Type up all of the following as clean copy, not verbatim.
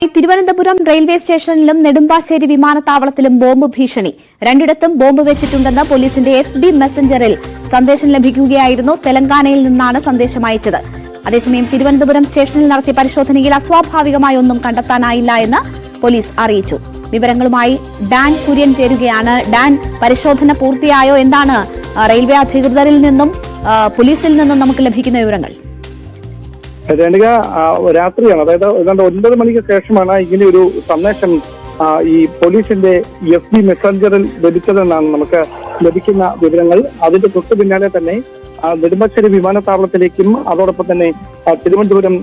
Thiruvananthapuram railway സ്റ്റേഷനിലും Nedumbassery വിമാനത്താവളത്തിലും bomb ഭീഷണി. രണ്ടിടത്തും ബോംബ് വെച്ചിട്ടുണ്ടെന്ന് പോലീസിന്റെ FB മെസഞ്ചറിൽ സന്ദേശം ലഭിക്കുകയായിരുന്നു. തെലങ്കാനയിൽ നിന്നാണ് സന്ദേശം അയച്ചത്. അതേസമയം തിരുവനന്തപുരം സ്റ്റേഷനിൽ നടത്തിയ പരിശോധനയിൽ അസ്വാഭാവികമായി ഒന്നും കണ്ടെത്താനായില്ല എന്ന് പോലീസ് അറിയിച്ചു. വിവരങ്ങളുമായി ഡാൻ കുര്യൻ ചേരുകയാണ്. ഡാൻ, പരിശോധന പൂർത്തിയായോ? എന്താണ് റെയിൽവേ അധികൃതരിൽ നിന്നും പോലീസിൽ നിന്നും നമുക്ക് ലഭിക്കുന്ന വിവരങ്ങൾ? രേണുക, രാത്രിയാണ്, അതായത് ഏതാണ്ട് 9 മണിക്ക് ശേഷമാണ് ഇങ്ങനെ ഒരു സന്ദേശം ഈ പോലീസിന്റെ FB മെസഞ്ചറിൽ ലഭിച്ചതെന്നാണ് നമുക്ക് ലഭിക്കുന്ന വിവരങ്ങൾ. അതിന്റെ തൊട്ടു പിന്നാലെ തന്നെ നെടുമ്പാശ്ശേരി വിമാനത്താവളത്തിലേക്കും അതോടൊപ്പം തന്നെ തിരുവനന്തപുരം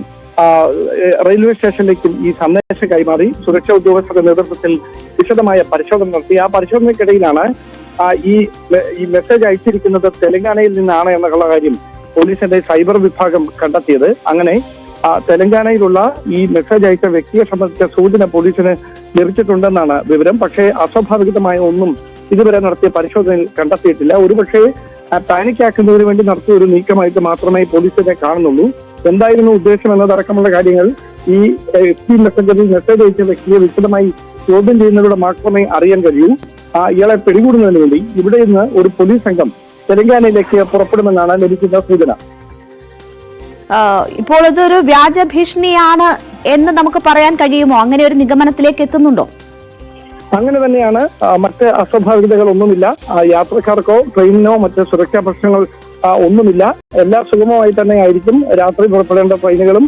റെയിൽവേ സ്റ്റേഷനിലേക്കും ഈ സന്ദേശം കൈമാറി സുരക്ഷാ ഉദ്യോഗസ്ഥരുടെ നേതൃത്വത്തിൽ വിശദമായ പരിശോധന നടത്തി. ആ പരിശോധനയ്ക്കിടയിലാണ് ഈ മെസ്സേജ് അയച്ചിരിക്കുന്നത് തെലങ്കാനയിൽ നിന്നാണ് എന്നുള്ള കാര്യം പോലീസിന്റെ സൈബർ വിഭാഗം കണ്ടെത്തിയത്. അങ്ങനെ തെലങ്കാനയിലുള്ള ഈ മെസ്സേജ് അയച്ച വ്യക്തിയെ സംബന്ധിച്ച സൂചന പോലീസിന് ലഭിച്ചിട്ടുണ്ടെന്നാണ് വിവരം. പക്ഷേ അസ്വാഭാവികമായ ഒന്നും ഇതുവരെ നടത്തിയ പരിശോധനയിൽ കണ്ടെത്തിയിട്ടില്ല. ഒരുപക്ഷെ പാനിക്കാക്കുന്നതിന് വേണ്ടി നടത്തിയ ഒരു നീക്കമായിട്ട് മാത്രമേ പോലീസിനെ കാണുന്നുള്ളൂ. എന്തായിരുന്നു ഉദ്ദേശം എന്നതടക്കമുള്ള കാര്യങ്ങൾ ഈ FB മെസഞ്ചറിൽ മെസ്സേജ് അയച്ച വ്യക്തിയെ വിശദമായി ചോദ്യം ചെയ്യുന്നതിലൂടെ മാത്രമേ അറിയാൻ കഴിയൂ. ഇയാളെ പിടികൂടുന്നതിന് വേണ്ടി ഇവിടെ നിന്ന് ഒരു പോലീസ് സംഘം തെലങ്കാനയിലേക്ക് പുറപ്പെടുമെന്നാണ് ലഭിക്കുന്ന സൂചന. ഇപ്പോൾ ഇതൊരു വ്യാജ ഭീഷണിയാണ് എന്ന് നമുക്ക് പറയാൻ കഴിയുമോ? അങ്ങനെ ഒരു നിഗമനത്തിലേക്ക് എത്തുന്നുണ്ടോ? അങ്ങനെ തന്നെയാണ്. മറ്റ് അസ്വാഭാവികതകളൊന്നുമില്ല. യാത്രക്കാർക്കോ ട്രെയിനിനോ മറ്റ് സുരക്ഷാ പ്രശ്നങ്ങൾ ഒന്നുമില്ല. എല്ലാം സുഗമമായി തന്നെ ആയിരിക്കും. രാത്രി പുറപ്പെടേണ്ട ട്രെയിനുകളും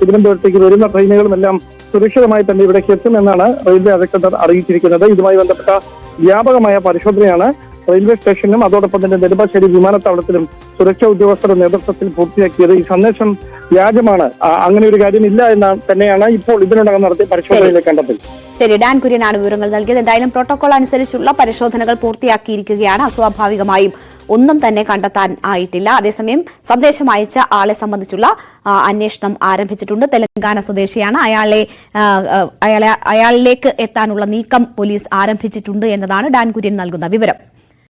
തിരുവനന്തപുരത്തേക്ക് വരുന്ന ട്രെയിനുകളും എല്ലാം സുരക്ഷിതമായി തന്നെ ഇവിടേക്ക് എത്തുമെന്നാണ് റെയിൽവേ അധികൃതർ അറിയിച്ചിരിക്കുന്നത്. ഇതുമായി ബന്ധപ്പെട്ട വ്യാപകമായ പരിശോധനയാണ് റെയിൽവേ സ്റ്റേഷനിലും അതോടൊപ്പം തന്നെ നെടുമ്പാശ്ശേരി വിമാനത്താവളത്തിലും സുരക്ഷാ ഉദ്യോഗസ്ഥരുടെ നേതൃത്വത്തിൽ പൂർത്തിയാക്കിയത്. ഈ സന്ദേശം വ്യാജമാണ്, അങ്ങനെ ഒരു കാര്യമില്ല എന്നാണ് തന്നെയാണ് ഇപ്പോൾ ഇതിനോടകം നടത്തിയ പരിശോധനയിലെ കണ്ടെത്തൽ. ശരി, ഡാൻ കുര്യനാണ് വിവരങ്ങൾ നൽകിയത്. എന്തായാലും പ്രോട്ടോകോൾ അനുസരിച്ചുള്ള പരിശോധനകൾ പൂർത്തിയാക്കിയിരിക്കുകയാണ്. അസ്വാഭാവികമായും ഒന്നും തന്നെ കണ്ടെത്താൻ ആയിട്ടില്ല. അതേസമയം സന്ദേശം അയച്ച ആളെ സംബന്ധിച്ചുള്ള അന്വേഷണം ആരംഭിച്ചിട്ടുണ്ട്. തെലങ്കാന സ്വദേശിയാണ്. അയാളിലേക്ക് എത്താനുള്ള നീക്കം പോലീസ് ആരംഭിച്ചിട്ടുണ്ട് എന്നതാണ് ഡാൻ കുര്യൻ നൽകുന്ന വിവരം.